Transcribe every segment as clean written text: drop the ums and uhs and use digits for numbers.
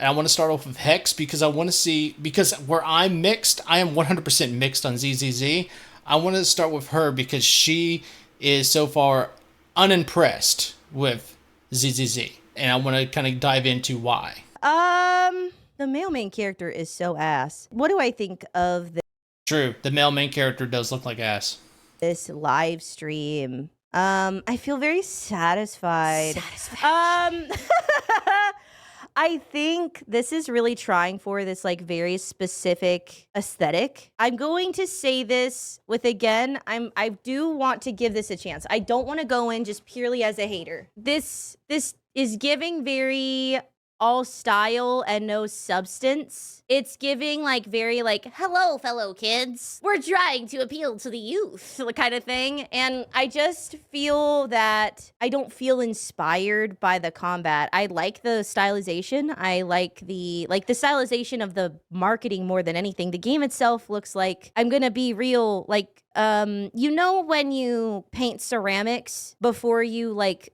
And I want to start off with Hex because I want to see, because where I'm mixed, I am 100% mixed on ZZZ. I want to start with her because she is so far unimpressed with ZZZ. And I want to kind of dive into why. The male main character is so ass. What do I think of True, the male main character does look like ass. this live stream? I feel very satisfied. I think this is really trying for this like very specific aesthetic. I'm going to say this with, again, I do want to give this a chance. I don't want to go in just purely as a hater. This is giving very all style and no substance. It's giving like very like, hello fellow kids, we're trying to appeal to the youth kind of thing. And I just feel that I don't feel inspired by the combat. I like the stylization. I like the stylization of the marketing more than anything. The game itself looks like, I'm gonna be real, like you know when you paint ceramics before you like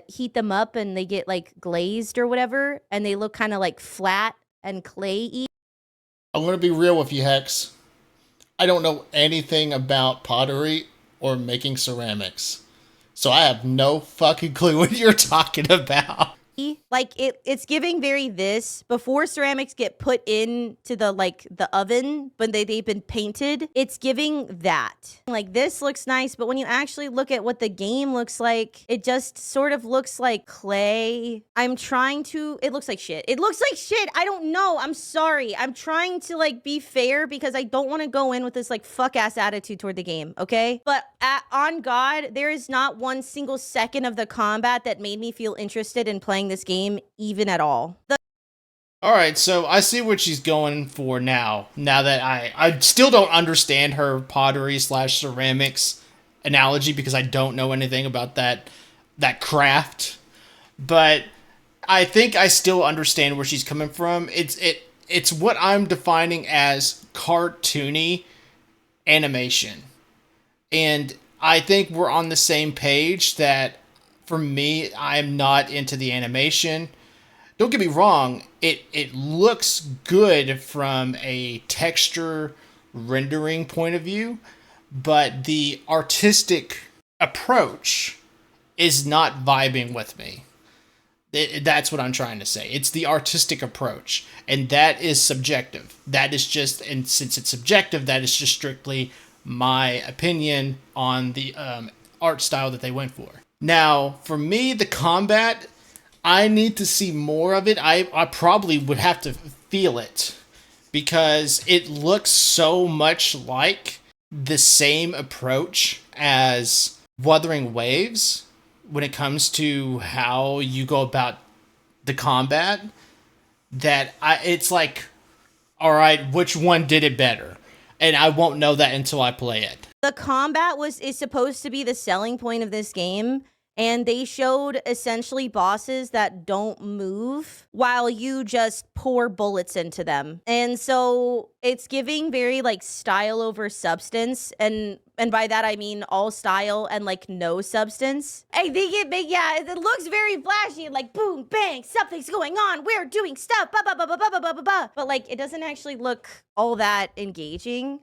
heat them up and they get like glazed or whatever and they look kind of like flat and clay-y? I'm going to be real with you, Hex. I don't know anything about pottery or making ceramics. So I have no fucking clue what you're talking about. Like it's giving very this before ceramics get put into the like the oven when they've been painted. It's giving that. Like this looks nice, but when you actually look at what the game looks like, it just sort of looks like clay. It looks like shit. It looks like shit. I don't know. I'm sorry. I'm trying to like be fair because I don't want to go in with this like fuck ass attitude toward the game, okay? But on God, there is not one single second of the combat that made me feel interested in playing this game even at all. Alright, so I see what she's going for now that I still don't understand her pottery / ceramics analogy because I don't know anything about that craft. But I think I still understand where she's coming from. It's what I'm defining as cartoony animation. And I think we're on the same page that for me, I'm not into the animation. Don't get me wrong, it looks good from a texture rendering point of view, but the artistic approach is not vibing with me. That's what I'm trying to say. It's the artistic approach, and that is subjective. That is just, and since it's subjective, that is just strictly my opinion on the art style that they went for. Now, for me, the combat, I need to see more of it. I probably would have to feel it because it looks so much like the same approach as Wuthering Waves when it comes to how you go about the combat, that it's like, all right, which one did it better? And I won't know that until I play it. The combat is supposed to be the selling point of this game, and they showed essentially bosses that don't move while you just pour bullets into them. And so it's giving very like style over substance, and by that I mean all style and like no substance. I think it looks very flashy, like boom, bang, something's going on, we're doing stuff, ba ba ba ba ba ba ba ba. But like it doesn't actually look all that engaging.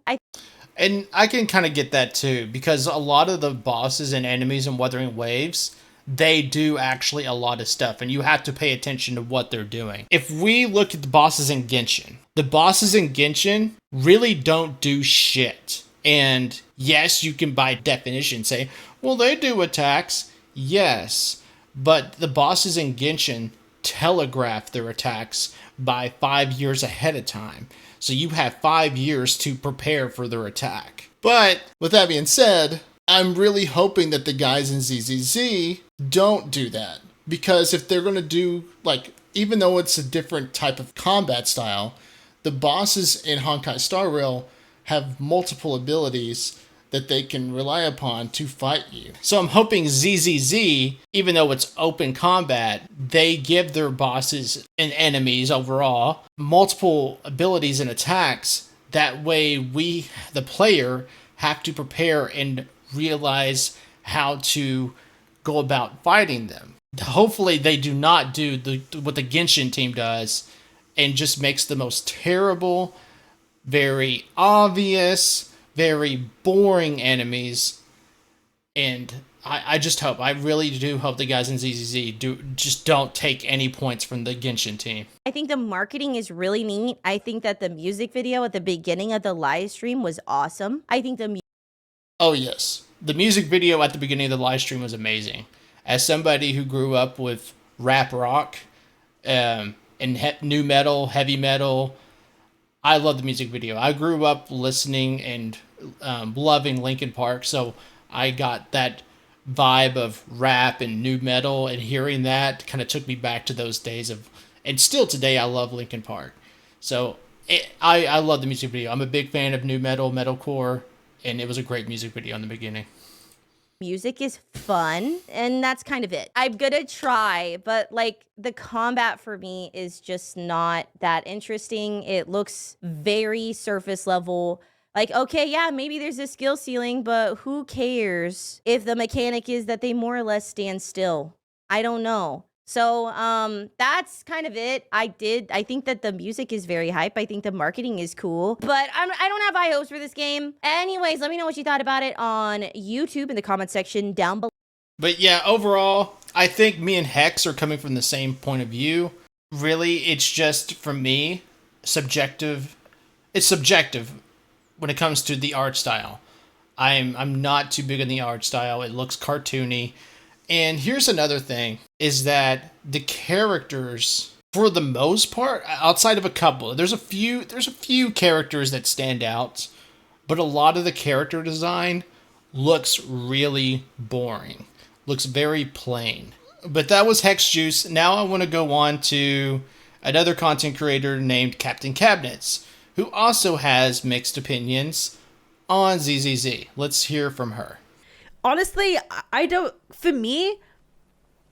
And I can kind of get that too, because a lot of the bosses and enemies in Wuthering Waves, they do actually a lot of stuff, and you have to pay attention to what they're doing. If we look at the bosses in Genshin, the bosses in Genshin really don't do shit. And yes, you can by definition say, well, they do attacks. Yes, but the bosses in Genshin telegraph their attacks by 5 years ahead of time. So you have 5 years to prepare for their attack. But with that being said, I'm really hoping that the guys in ZZZ don't do that. Because if they're going to do, like, even though it's a different type of combat style, the bosses in Honkai Star Rail have multiple abilities that they can rely upon to fight you. So I'm hoping ZZZ, even though it's open combat, they give their bosses and enemies overall multiple abilities and attacks. That way we, the player, have to prepare and realize how to go about fighting them. Hopefully they do not do what the Genshin team does and just makes the most terrible, very obvious, very boring enemies. And I just hope, I really do hope the guys in ZZZ just don't take any points from the Genshin team. I think the marketing is really neat. I think that the music video at the beginning of the live stream was awesome. I think the Oh, yes. The music video at the beginning of the live stream was amazing. As somebody who grew up with rap rock and new metal, heavy metal, I love the music video. I grew up listening and loving Linkin Park, so I got that vibe of rap and new metal, and hearing that kind of took me back to those days of, and still today I love Linkin Park. So I love the music video. I'm a big fan of new metal, metalcore, and it was a great music video in the beginning. music is fun, and that's kind of it. I'm gonna try, but like the combat for me is just not that interesting. It looks very surface level. Like, okay, yeah, maybe there's a skill ceiling, but who cares if the mechanic is that they more or less stand still? I don't know. So, that's kind of it. I think that the music is very hype. I think the marketing is cool, but I don't have high hopes for this game. Anyways, let me know what you thought about it on YouTube in the comment section down below. But yeah, overall, I think me and Hex are coming from the same point of view. Really, it's just, for me, subjective. It's subjective when it comes to the art style. I'm not too big on the art style. It looks cartoony. And here's another thing, is that the characters, for the most part, outside of a couple, there's a few characters that stand out, but a lot of the character design looks really boring. Looks very plain. But that was HexJuice. Now I want to go on to another content creator named CaptinCabinetz, who also has mixed opinions on ZZZ. Let's hear from her. Honestly, I don't. For me,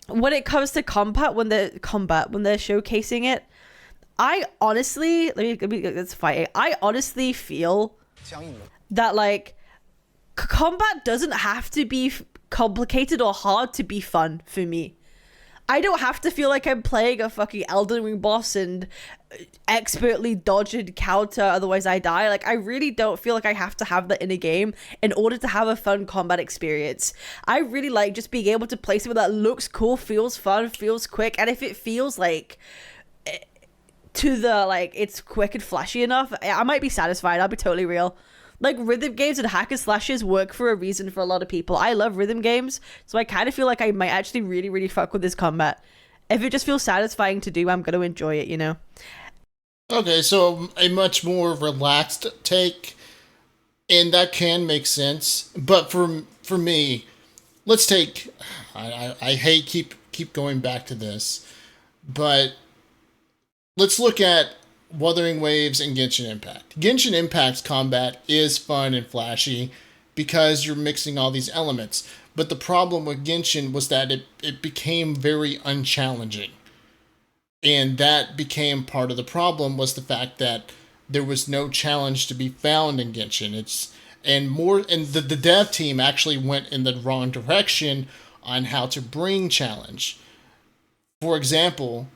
when it comes to combat, when they're showcasing it, I honestly let's fight it. I honestly feel that like combat doesn't have to be complicated or hard to be fun for me. I don't have to feel like I'm playing a fucking Elden Ring boss and expertly dodge and counter, otherwise I die. Like, I really don't feel like I have to have that in a game in order to have a fun combat experience. I really like just being able to play something that looks cool, feels fun, feels quick, and if it feels like to the, like, it's quick and flashy enough, I might be satisfied. I'll be totally real. Like, rhythm games and hack and slashes work for a reason for a lot of people. I love rhythm games, so I kind of feel like I might actually really, really fuck with this combat. If it just feels satisfying to do, I'm going to enjoy it, you know? Okay, so a much more relaxed take, and that can make sense. But for me, let's take, I hate keep going back to this, but let's look at Wuthering Waves and Genshin Impact. Genshin Impact's combat is fun and flashy because you're mixing all these elements. But the problem with Genshin was that it became very unchallenging. And that became part of the problem, was the fact that there was no challenge to be found in Genshin. The dev team actually went in the wrong direction on how to bring challenge. For example,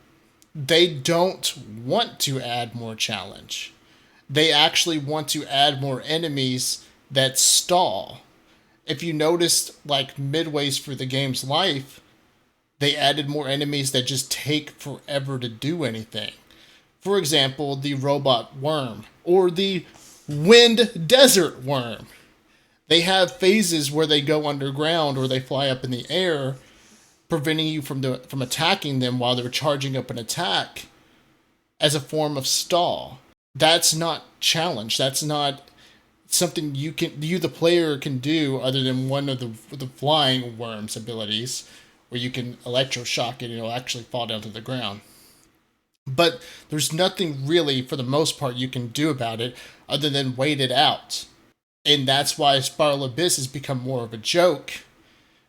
they don't want to add more challenge. They actually want to add more enemies that stall. If you noticed, like, midways through the game's life, they added more enemies that just take forever to do anything. For example, the robot worm, or the wind desert worm. They have phases where they go underground or they fly up in the air, preventing you from attacking them while they're charging up an attack as a form of stall. That's not challenge. That's not something you the player can do, other than one of the flying worm's abilities, where you can electroshock it and it'll actually fall down to the ground. But there's nothing really, for the most part, you can do about it other than wait it out. And that's why Spiral Abyss has become more of a joke,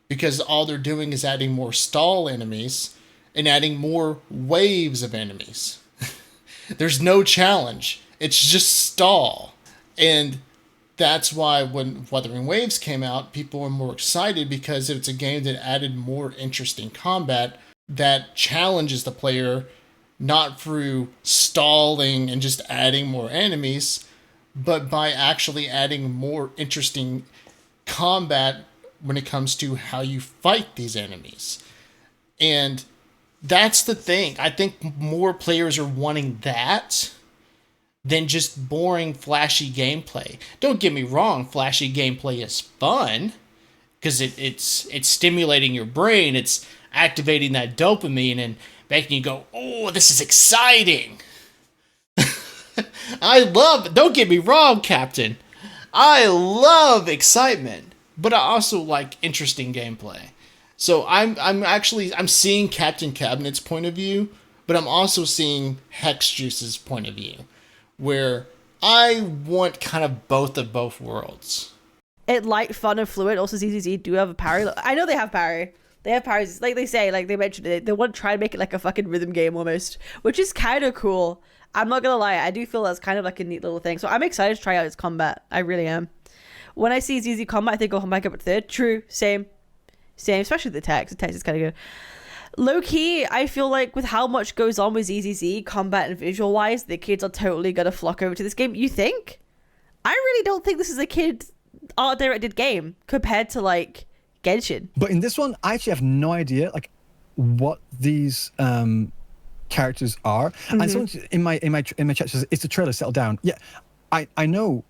because all they're doing is adding more stall enemies and adding more waves of enemies. There's no challenge. It's just stall. And that's why when Wuthering Waves came out, people were more excited, because it's a game that added more interesting combat that challenges the player not through stalling and just adding more enemies, but by actually adding more interesting combat when it comes to how you fight these enemies. And that's the thing. I think more players are wanting that than just boring, flashy gameplay. Don't get me wrong, flashy gameplay is fun because it's stimulating your brain. It's activating that dopamine and making you go, oh, this is exciting. Don't get me wrong, Captain. I love excitement, but I also like interesting gameplay. So I'm seeing CaptinCabinet's point of view, but I'm also seeing HexJuice's point of view, where I want kind of both worlds. It light, fun, and fluid. Also, ZZZ do have a parry. I know they have parry. They have parries, like they say, like they mentioned it. They want to try and make it like a fucking rhythm game almost, which is kind of cool. I'm not gonna lie, I do feel that's kind of like a neat little thing. So I'm excited to try out its combat. I really am. When I see ZZ combat, I think I'll come back up at third. True, same, especially the text. The text is kind of good. Low key, I feel like with how much goes on with ZZZ, combat and visual wise, the kids are totally gonna flock over to this game. You think? I really don't think this is a kid art directed game compared to like Genshin. But in this one, I actually have no idea like what these characters are. And someone in my chat says it's a trailer, settle down. Yeah, I know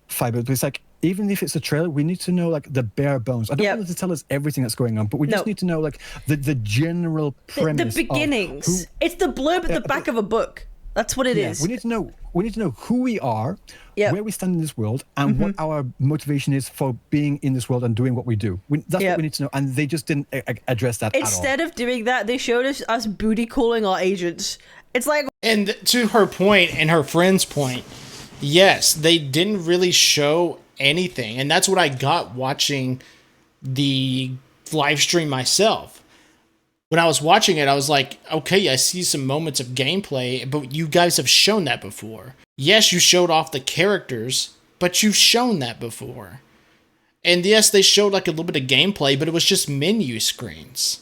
Fiber, but it's like even if it's a trailer, we need to know like the bare bones. I don't want them to tell us everything that's going on, but we just need to know like the general premise. The beginnings. It's the blurb at the back of a book. That's what it is. We need to know who we are, where we stand in this world, and what our motivation is for being in this world and doing what we do. That's what we need to know, and they just didn't address that Instead of doing that, they showed us booty calling our agents. It's like... And to her point and her friend's point, yes, they didn't really show anything, and that's what I got watching the live stream myself. When I was watching it, I was like, okay, I see some moments of gameplay, but you guys have shown that before. Yes, you showed off the characters, but you've shown that before. And yes, they showed like a little bit of gameplay, but it was just menu screens.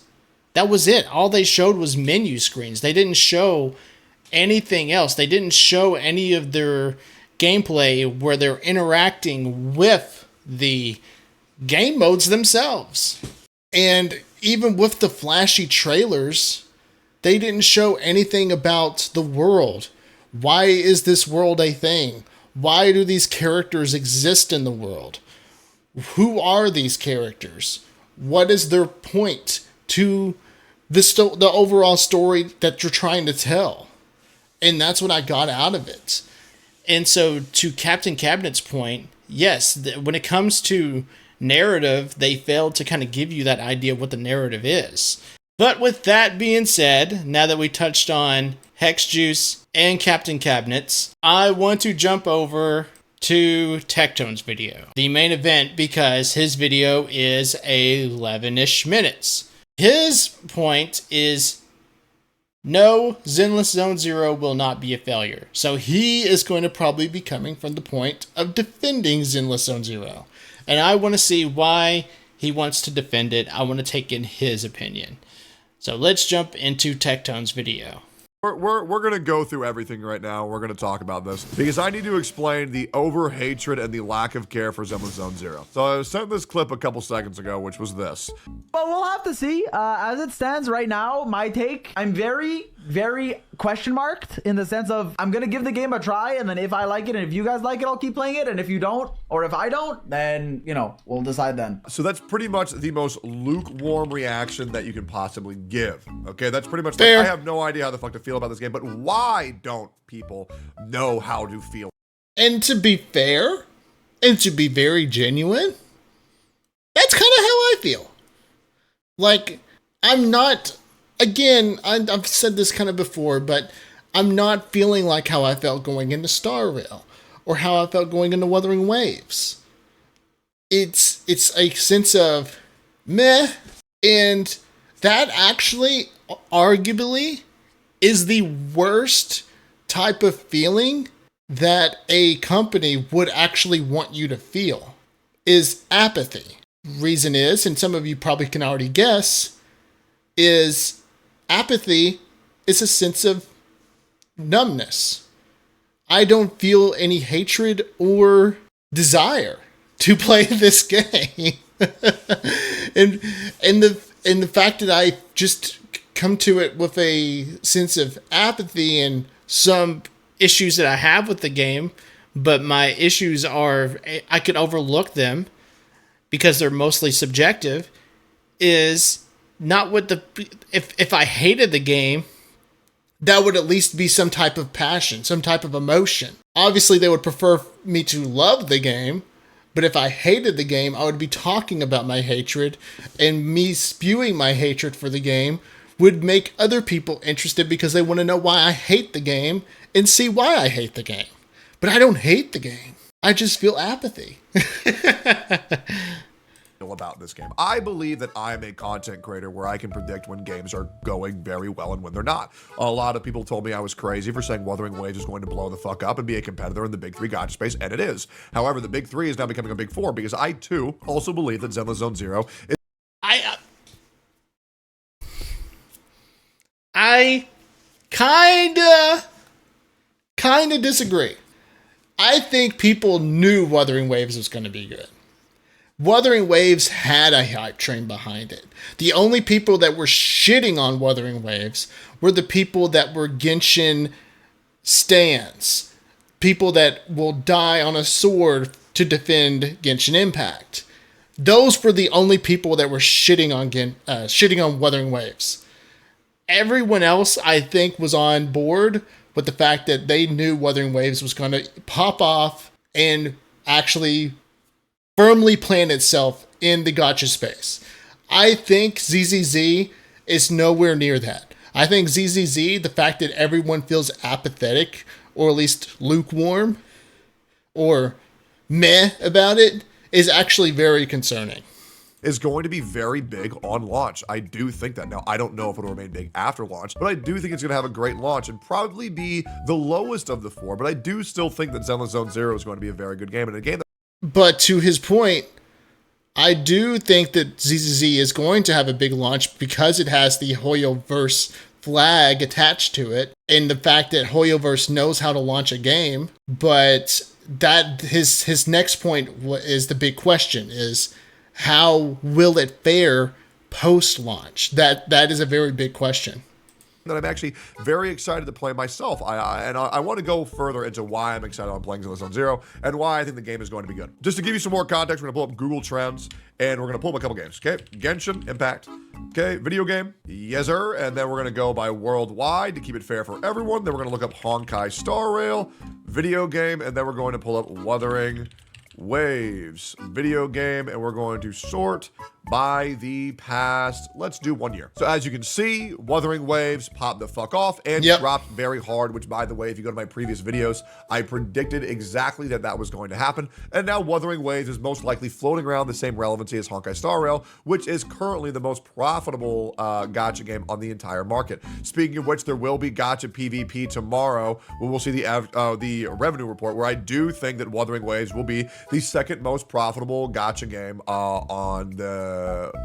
That was it. All they showed was menu screens. They didn't show anything else. They didn't show any of their gameplay where they're interacting with the game modes themselves. And even with the flashy trailers, they didn't show anything about the world. Why is this world a thing? Why do these characters exist in the world? Who are these characters? What is their point to the overall story that you're trying to tell? And that's what I got out of it. And so to CaptinCabinet's point, yes, when it comes to narrative, they failed to kind of give you that idea of what the narrative is. But with that being said, now that we touched on HexJuice and CaptinCabinetz, I want to jump over to Tectone's video, the main event, because his video is 11-ish minutes. His point is no, Zenless Zone Zero will not be a failure. So he is going to probably be coming from the point of defending Zenless Zone Zero. And I want to see why he wants to defend it. I want to take in his opinion. So let's jump into Tectone's video. We're going to go through everything right now. We're going to talk about this because I need to explain the over-hatred and the lack of care for Zenless Zone Zero. So I sent this clip a couple seconds ago, which was this. But we'll have to see. As it stands right now, my take, I'm very question marked in the sense of I'm going to give the game a try, and then if I like it and if you guys like it, I'll keep playing it. And if you don't, or if I don't, then, you know, we'll decide then. So that's pretty much the most lukewarm reaction that you can possibly give. Okay, that's pretty much like, I have no idea how the fuck to feel about this game, but why don't people know how to feel? And to be fair, and to be very genuine, that's kind of how I feel. Like, I'm not... Again, I've said this kind of before, but I'm not feeling like how I felt going into Star Rail or how I felt going into Wuthering Waves. It's a sense of meh, and that actually, arguably, is the worst type of feeling that a company would actually want you to feel, is apathy. Reason is, and some of you probably can already guess, is apathy is a sense of numbness. I don't feel any hatred or desire to play this game. and the fact that I just come to it with a sense of apathy and some issues that I have with the game, but my issues are I could overlook them because they're mostly subjective, is not what the if I hated the game, that would at least be some type of passion, some type of emotion. Obviously, they would prefer me to love the game, but if I hated the game, I would be talking about my hatred, and me spewing my hatred for the game would make other people interested because they want to know why I hate the game and see why I hate the game. But I don't hate the game. I just feel apathy. About this game. I believe that I am a content creator where I can predict when games are going very well and when they're not. A lot of people told me I was crazy for saying Wuthering Waves is going to blow the fuck up and be a competitor in the big three gacha space, and it is. However, the big three is now becoming a big four because I too also believe that Zenless Zone Zero is I kinda disagree. I think people knew Wuthering Waves was going to be good. Wuthering Waves had a hype train behind it. The only people that were shitting on Wuthering Waves were the people that were Genshin stans. People that will die on a sword to defend Genshin Impact. Those were the only people that were shitting on Wuthering Waves. Everyone else, I think, was on board with the fact that they knew Wuthering Waves was going to pop off and actually firmly plant itself in the gacha space. I think ZZZ is nowhere near that. I think ZZZ, the fact that everyone feels apathetic, or at least lukewarm, or meh about it, is actually very concerning. Is going to be very big on launch. I do think that. Now, I don't know if it'll remain big after launch, but I do think it's going to have a great launch and probably be the lowest of the four, but I do still think that Zenless Zone Zero is going to be a very good game, and a game that But to his point, I do think that ZZZ is going to have a big launch because it has the hoyoverse flag attached to it, and the fact that hoyoverse knows how to launch a game. But that his next point is the big question: is how will it fare post-launch? That is a very big question that I'm actually very excited to play myself. I want to go further into why I'm excited on playing Zenless Zone Zero and why I think the game is going to be good. Just to give you some more context, we're going to pull up Google Trends and we're going to pull up a couple games, okay? Genshin Impact, okay? Video game, yes sir. And then we're going to go by worldwide to keep it fair for everyone. Then we're going to look up Honkai Star Rail, video game, and then we're going to pull up Wuthering Waves, video game, and we're going to sort by the past, let's do 1 year. So as you can see, Wuthering Waves popped the fuck off and dropped very hard, which by the way, if you go to my previous videos, I predicted exactly that was going to happen. And now Wuthering Waves is most likely floating around the same relevancy as Honkai Star Rail, which is currently the most profitable gacha game on the entire market. Speaking of which, there will be gacha PvP tomorrow, where we'll see the revenue report, where I do think that Wuthering Waves will be the second most profitable gacha game on the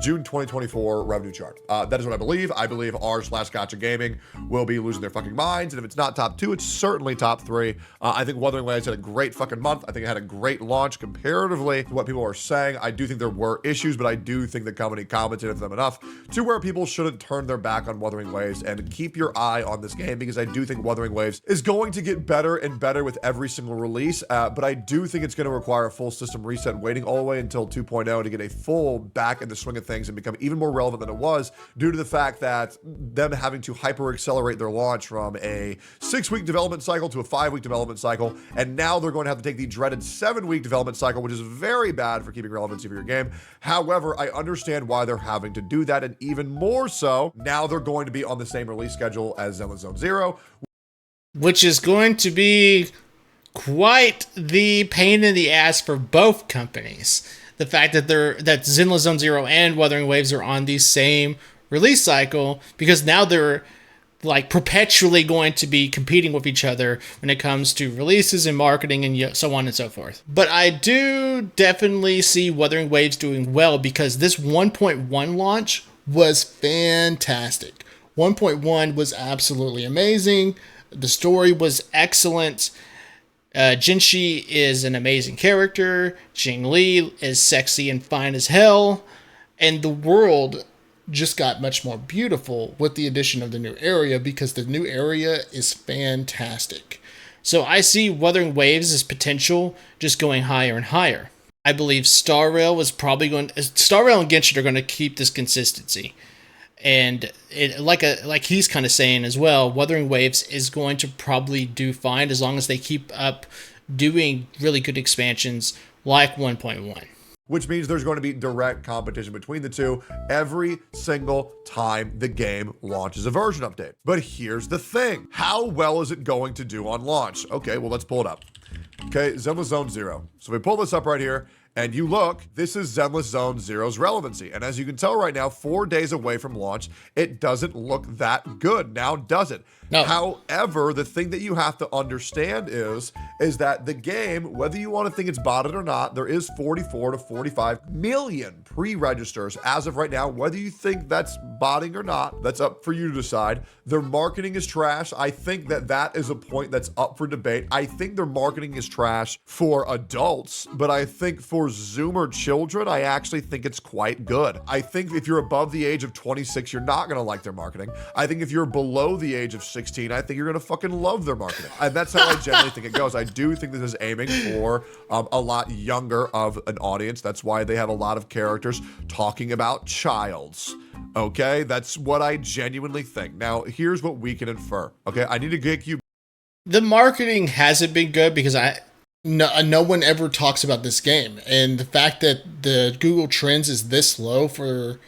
June 2024 revenue chart. That is what I believe. I believe r/gacha gaming will be losing their fucking minds, and if it's not top 2, it's certainly top 3. I think Wuthering Waves had a great fucking month. I think it had a great launch comparatively to what people are saying. I do think there were issues, but I do think the company commented on them enough to where people shouldn't turn their back on Wuthering Waves, and keep your eye on this game, because I do think Wuthering Waves is going to get better and better with every single release, but I do think it's going to require a full system reset, waiting all the way until 2.0 to get a full back in the swing of things and become even more relevant than it was, due to the fact that them having to hyper accelerate their launch from a 6-week development cycle to a 5-week development cycle, and now they're going to have to take the dreaded 7-week development cycle, which is very bad for keeping relevancy for your game. However, I understand why they're having to do that, and even more so, now they're going to be on the same release schedule as Zenless Zone Zero, which is going to be quite the pain in the ass for both companies. The fact that Zenless Zone Zero and Wuthering Waves are on the same release cycle, because now they're like perpetually going to be competing with each other when it comes to releases and marketing and so on and so forth. But I do definitely see Wuthering Waves doing well, because this 1.1 launch was fantastic. 1.1 was absolutely amazing. The story was excellent. Jinshi is an amazing character. Jing Li is sexy and fine as hell. And the world just got much more beautiful with the addition of the new area, because the new area is fantastic. So I see Wuthering Waves' potential just going higher and higher. I believe Star Rail and Genshin are going to keep this consistency. And like he's kind of saying as well, Wuthering Waves is going to probably do fine as long as they keep up doing really good expansions like 1.1. Which means there's going to be direct competition between the two every single time the game launches a version update. But here's the thing. How well is it going to do on launch? Okay, well, let's pull it up. Okay, Zenless Zone Zero. So we pull this up right here, and you look, this is Zenless Zone Zero's relevancy. And as you can tell right now, 4 days away from launch, it doesn't look that good. Now, does it? No. However, the thing that you have to understand is that the game, whether you want to think it's botted or not, there is 44 to 45 million pre-registers as of right now. Whether you think that's botting or not, that's up for you to decide. Their marketing is trash. I think that is a point that's up for debate. I think their marketing is trash for adults, but I think for Zoomer children, I actually think it's quite good. I think if you're above the age of 26, you're not going to like their marketing. I think if you're below the age of 16, I think you're going to fucking love their marketing. And that's how I generally think it goes. I do think this is aiming for a lot younger of an audience. That's why they have a lot of characters talking about childs. Okay, that's what I genuinely think. Now, here's what we can infer. Okay, I need to get you. The marketing hasn't been good because no one ever talks about this game. And the fact that the Google Trends is this low for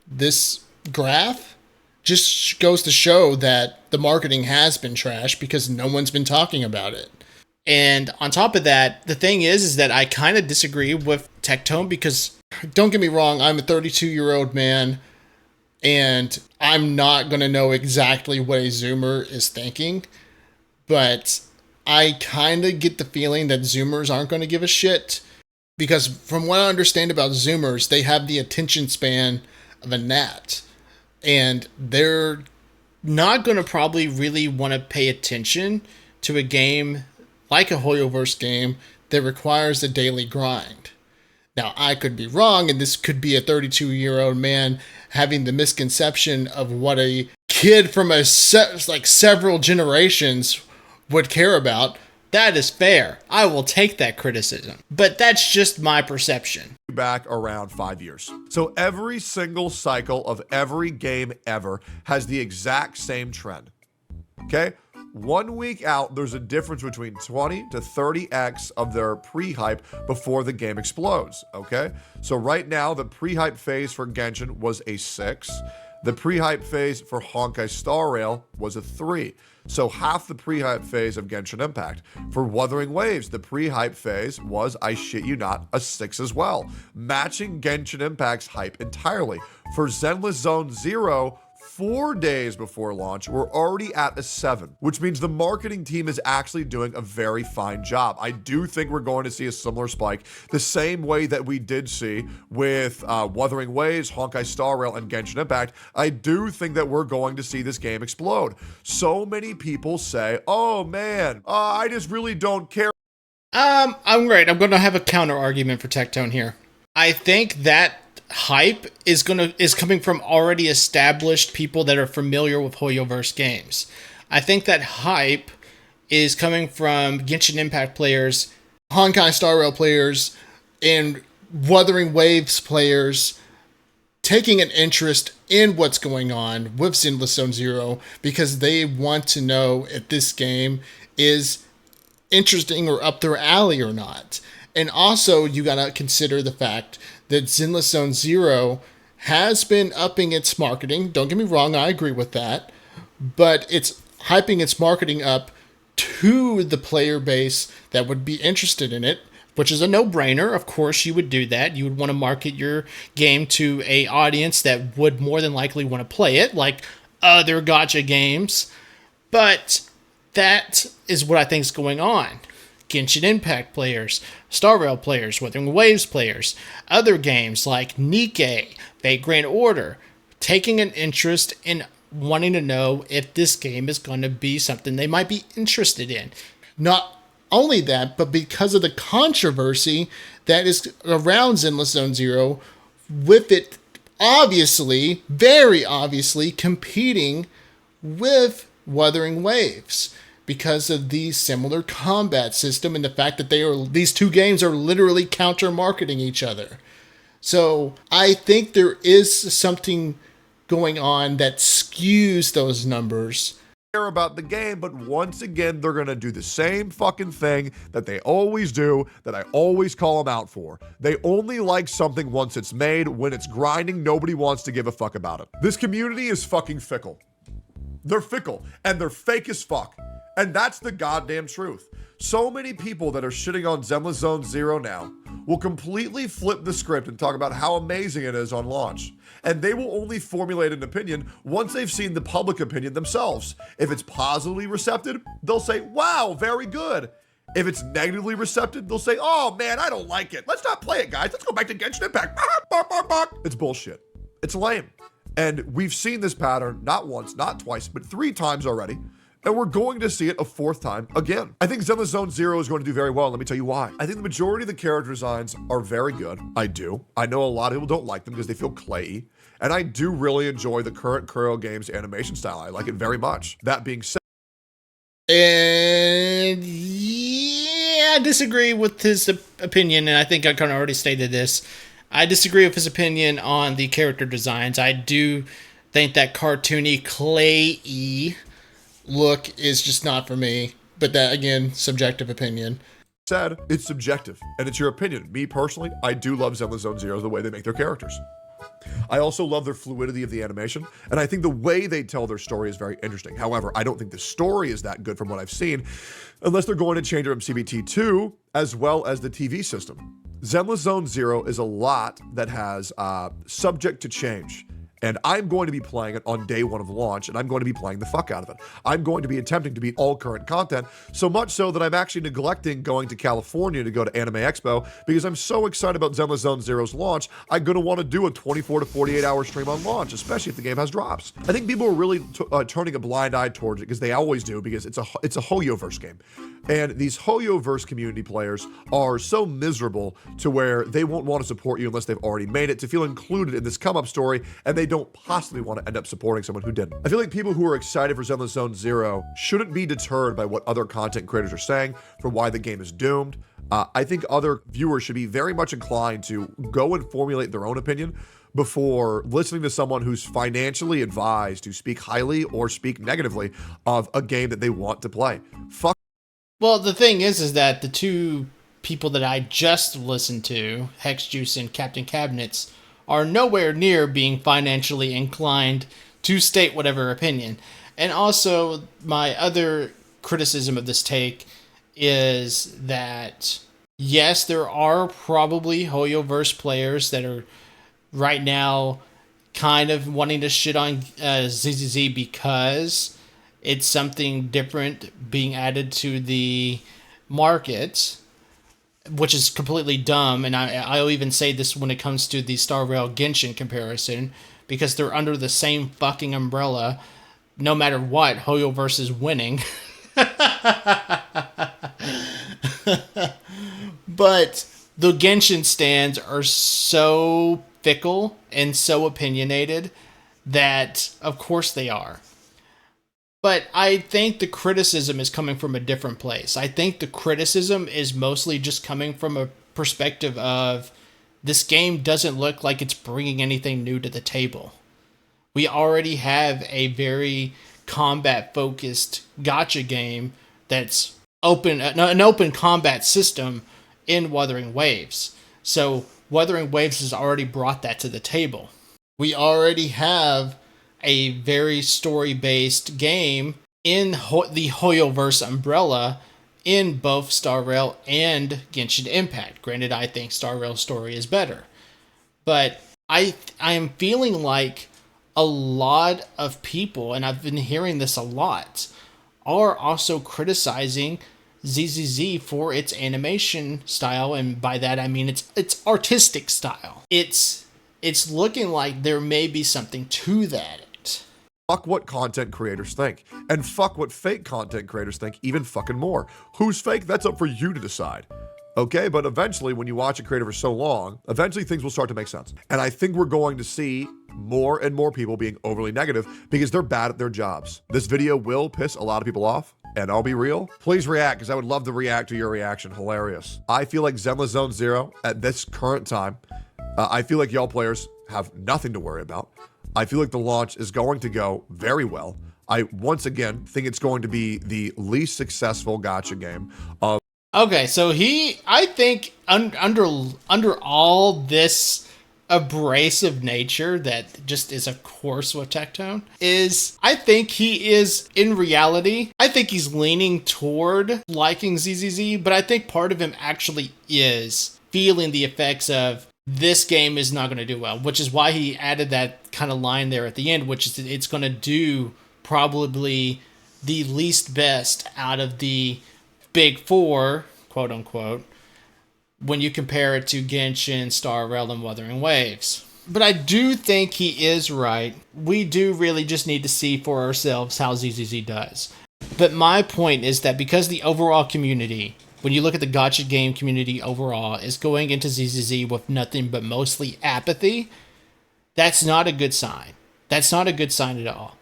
this graph just goes to show that the marketing has been trash because no one's been talking about it. And on top of that, the thing is that I kind of disagree with Tectone because, don't get me wrong, I'm a 32-year-old man and I'm not going to know exactly what a Zoomer is thinking, but I kind of get the feeling that Zoomers aren't going to give a shit because from what I understand about Zoomers, they have the attention span of a gnat. And they're not going to probably really want to pay attention to a game like a Hoyoverse game that requires a daily grind. Now, I could be wrong, and this could be a 32-year-old man having the misconception of what a kid from several generations would care about. That is fair. I will take that criticism. But that's just my perception. Back around 5 years. So every single cycle of every game ever has the exact same trend. Okay? 1 week out, there's a difference between 20 to 30x of their pre-hype before the game explodes. Okay? So right now, the pre-hype phase for Genshin was a 6. The pre-hype phase for Honkai Star Rail was a 3. So half the pre-hype phase of Genshin Impact. For Wuthering Waves, the pre-hype phase was, I shit you not, a 6 as well, matching Genshin Impact's hype entirely. For Zenless Zone Zero, 4 days before launch, we're already at a 7, which means the marketing team is actually doing a very fine job. I do think we're going to see a similar spike, the same way that we did see with Wuthering Waves, Honkai Star Rail, and Genshin Impact. I do think that we're going to see this game explode. So many people say, oh man, I just really don't care. I'm right. I'm going to have a counter argument for Tectone here. I think that hype is coming from already established people that are familiar with Hoyoverse games. I think that hype is coming from Genshin Impact players, Honkai Star Rail players, and Wuthering Waves players taking an interest in what's going on with Zenless Zone Zero because they want to know if this game is interesting or up their alley or not. And also, you gotta consider the fact that Zenless Zone Zero has been upping its marketing. Don't get me wrong, I agree with that. But it's hyping its marketing up to the player base that would be interested in it, which is a no-brainer. Of course, you would do that. You would want to market your game to an audience that would more than likely want to play it, like other gacha games. But that is what I think is going on. Genshin Impact players, Star Rail players, Wuthering Waves players, other games like Nikke, Fate Grand Order, taking an interest in wanting to know if this game is going to be something they might be interested in. Not only that, but because of the controversy that is around Zenless Zone Zero, with it obviously, very obviously, competing with Wuthering Waves because of the similar combat system and the fact that these two games are literally counter-marketing each other. So I think there is something going on that skews those numbers. Care about the game, but once again, they're gonna do the same fucking thing that they always do, that I always call them out for. They only like something once it's made. When it's grinding, nobody wants to give a fuck about it. This community is fucking fickle. They're fickle, and they're fake as fuck. And that's the goddamn truth. So many people that are shitting on Zenless Zone Zero now will completely flip the script and talk about how amazing it is on launch. And they will only formulate an opinion once they've seen the public opinion themselves. If it's positively recepted, they'll say, wow, very good. If it's negatively recepted, they'll say, oh man, I don't like it. Let's not play it, guys. Let's go back to Genshin Impact. It's bullshit. It's lame. And we've seen this pattern not once, not twice, but 3 times already. And we're going to see it a 4th time again. I think Zenless Zone Zero is going to do very well. Let me tell you why. I think the majority of the character designs are very good. I do. I know a lot of people don't like them because they feel clayey. And I do really enjoy the current Kuro games animation style. I like it very much. That being said, and yeah, I disagree with his opinion, and I think I kind of already stated this. I disagree with his opinion on the character designs. I do think that cartoony, clay-y look is just not for me. But that, again, subjective opinion. said, it's subjective, and it's your opinion. Me personally, I do love Zenless Zone Zero, the way they make their characters. I also love their fluidity of the animation, and I think the way they tell their story is very interesting. However, I don't think the story is that good from what I've seen, unless they're going to change it from CBT2, as well as the TV system. Zenless Zone Zero is a lot that has subject to change. And I'm going to be playing it on day 1 of launch, and I'm going to be playing the fuck out of it. I'm going to be attempting to beat all current content, so much so that I'm actually neglecting going to California to go to Anime Expo, because I'm so excited about Zenless Zone Zero's launch, I'm going to want to do a 24 to 48 hour stream on launch, especially if the game has drops. I think people are really turning a blind eye towards it, because they always do, because it's a hoyoverse game. And these hoyoverse community players are so miserable to where they won't want to support you unless they've already made it, to feel included in this come-up story, and they don't possibly want to end up supporting someone who didn't. I feel like people who are excited for Zenless Zone Zero shouldn't be deterred by what other content creators are saying for why the game is doomed. I think other viewers should be very much inclined to go and formulate their own opinion before listening to someone who's financially advised to speak highly or speak negatively of a game that they want to play. Fuck. Well, the thing is that the two people that I just listened to, HexJuice and CaptinCabinetz, are nowhere near being financially inclined to state whatever opinion. And also, my other criticism of this take is that, yes, there are probably hoyoverse players that are right now kind of wanting to shit on ZZZ because it's something different being added to the market, which is completely dumb. And I'll even say this when it comes to the Star Rail Genshin comparison, because they're under the same fucking umbrella. No matter what, hoyoverse is winning. But the Genshin stands are so fickle and so opinionated that, of course, they are. But I think the criticism is coming from a different place. I think the criticism is mostly just coming from a perspective of this game doesn't look like it's bringing anything new to the table. We already have a very combat-focused gacha game that's an open combat system in Wuthering Waves. So Wuthering Waves has already brought that to the table. We already have a very story-based game in the hoyoverse umbrella in both Star Rail and Genshin Impact. Granted, I think Star Rail's story is better. But I am feeling like a lot of people, and I've been hearing this a lot, are also criticizing ZZZ for its animation style, and by that I mean its artistic style. It's looking like there may be something to that. Fuck what content creators think. And fuck what fake content creators think even fucking more. Who's fake? That's up for you to decide. Okay, but eventually when you watch a creator for so long, eventually things will start to make sense. And I think we're going to see more and more people being overly negative because they're bad at their jobs. This video will piss a lot of people off, and I'll be real. Please react, because I would love to react to your reaction. Hilarious. I feel like Zenless Zone Zero at this current time, I feel like y'all players have nothing to worry about. I feel like the launch is going to go very well. I, once again, think it's going to be the least successful gacha game of. Okay, so I think under all this abrasive nature that just is a course with Tectone I think he is, in reality, I think he's leaning toward liking ZZZ, but I think part of him actually is feeling the effects of this game is not going to do well, which is why he added that kind of line there at the end, which is it's going to do probably the least best out of the big four, quote unquote, when you compare it to Genshin, Star Rail, and Wuthering Waves. But I do think he is right. We do really just need to see for ourselves how ZZZ does. But my point is that because the overall community, when you look at the gacha game community overall, is going into ZZZ with nothing but mostly apathy, that's not a good sign. That's not a good sign at all.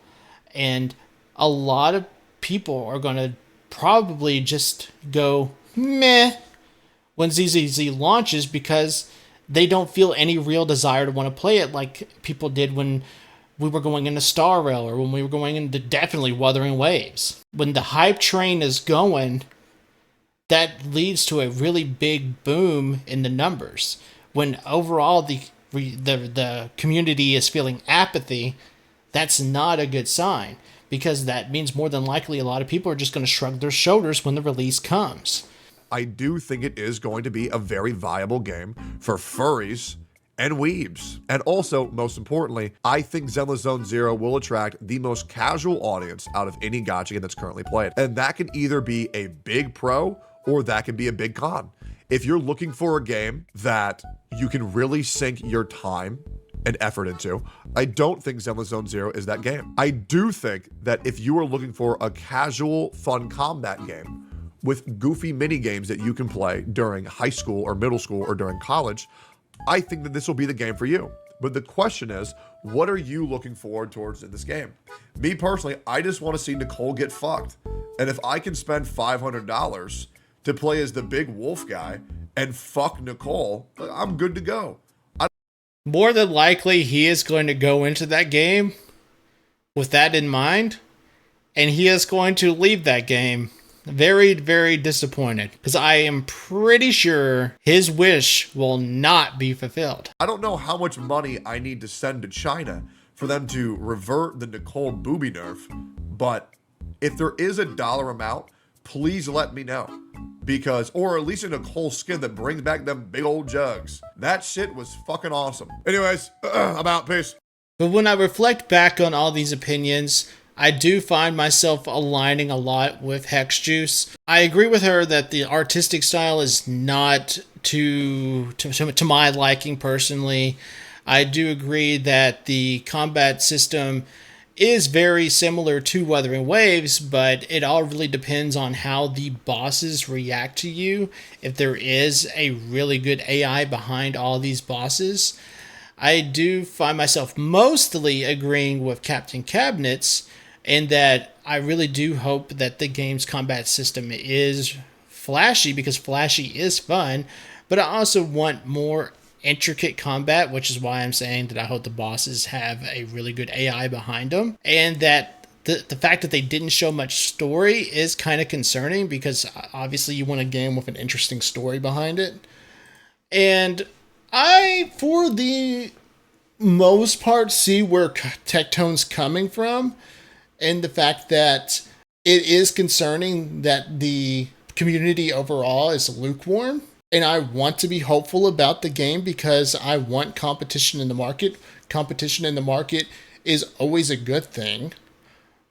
And a lot of people are going to probably just go meh when ZZZ launches because they don't feel any real desire to want to play it like people did when we were going into Star Rail or when we were going into definitely Wuthering Waves. When the hype train is going, that leads to a really big boom in the numbers. When overall the community is feeling apathy, that's not a good sign, because that means more than likely a lot of people are just going to shrug their shoulders when the release comes. I do think it is going to be a very viable game for furries and weebs. And also, most importantly, I think Zenless Zone Zero will attract the most casual audience out of any gacha game that's currently played. And that can either be a big pro or that can be a big con. If you're looking for a game that you can really sink your time and effort into, I don't think Zenless Zone Zero is that game. I do think that if you are looking for a casual, fun combat game with goofy mini games that you can play during high school or middle school or during college, I think that this will be the game for you. But the question is, what are you looking forward towards in this game? Me personally, I just want to see Nicole get fucked. And if I can spend $500 to play as the big wolf guy and fuck Nicole, I'm good to go. More than likely, he is going to go into that game with that in mind, and he is going to leave that game very, very disappointed, because I am pretty sure his wish will not be fulfilled. I don't know how much money I need to send to China for them to revert the Nicole booby nerf, but if there is a dollar amount, please let me know. Because, or at least a Nicole skin that brings back them big old jugs. That shit was fucking awesome. Anyways, I'm out. Peace. But when I reflect back on all these opinions, I do find myself aligning a lot with HexJuice. I agree with her that the artistic style is not to my liking personally. I do agree that the combat system is very similar to Wuthering Waves, but it all really depends on how the bosses react to you. If there is a really good AI behind all these bosses, I do find myself mostly agreeing with CaptinCabinetz in that I really do hope that the game's combat system is flashy, because flashy is fun, but I also want more intricate combat, which is why I'm saying that I hope the bosses have a really good AI behind them, and that the fact that they didn't show much story is kind of concerning, because obviously you want a game with an interesting story behind it. And I, for the most part, see where Tectone's coming from, and the fact that it is concerning that the community overall is lukewarm. And I want to be hopeful about the game because I want competition in the market. Competition in the market is always a good thing,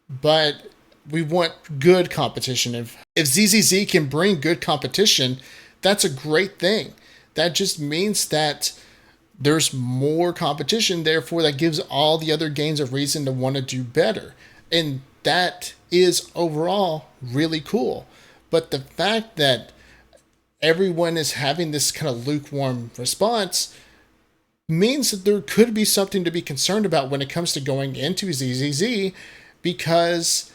but we want good competition. If ZZZ can bring good competition, that's a great thing. That just means that there's more competition, therefore that gives all the other games a reason to want to do better. And that is overall really cool. But the fact that everyone is having this kind of lukewarm response means that there could be something to be concerned about when it comes to going into ZZZ, because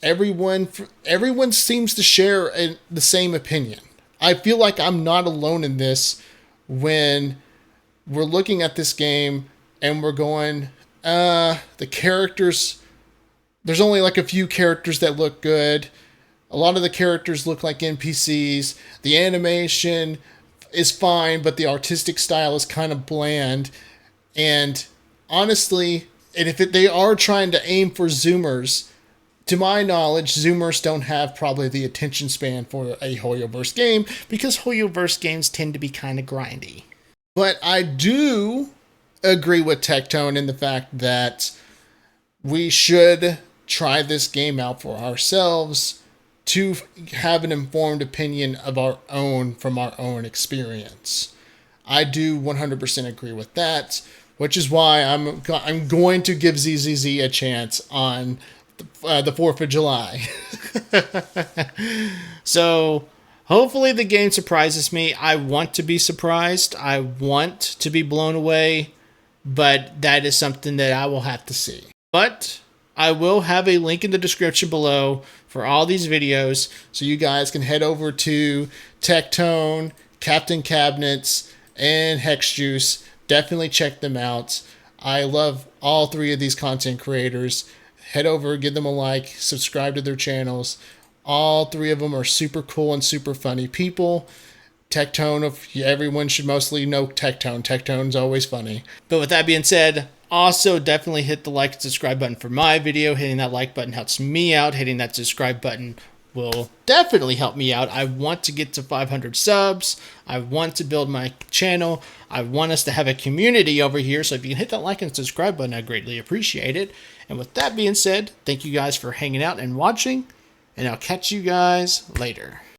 everyone seems to share the same opinion. I feel like I'm not alone in this when we're looking at this game and we're going, the characters, there's only like a few characters that look good. A lot of the characters look like NPCs. The animation is fine, but the artistic style is kind of bland. And honestly, and if they are trying to aim for Zoomers, to my knowledge, Zoomers don't have probably the attention span for a hoyoverse game, because hoyoverse games tend to be kind of grindy. But I do agree with Tectone in the fact that we should try this game out for ourselves to have an informed opinion of our own from our own experience. I do 100% agree with that, which is why I'm going to give ZZZ a chance on the 4th of July. So hopefully the game surprises me. I want to be surprised. I want to be blown away, but that is something that I will have to see. But I will have a link in the description below for all these videos, so you guys can head over to Tectone, CaptinCabinetz, and HexJuice. Definitely check them out. I love all three of these content creators. Head over, give them a like, subscribe to their channels. All three of them are super cool and super funny people. Tectone, everyone should mostly know Tectone. Tectone's always funny. But with that being said, also definitely hit the like and subscribe button for my video. Hitting that like button helps me out. Hitting that subscribe button will definitely help me out. I want to get to 500 subs. I want to build my channel. I want us to have a community over here. So if you can hit that like and subscribe button, I greatly appreciate it. And with that being said, thank you guys for hanging out and watching, and I'll catch you guys later.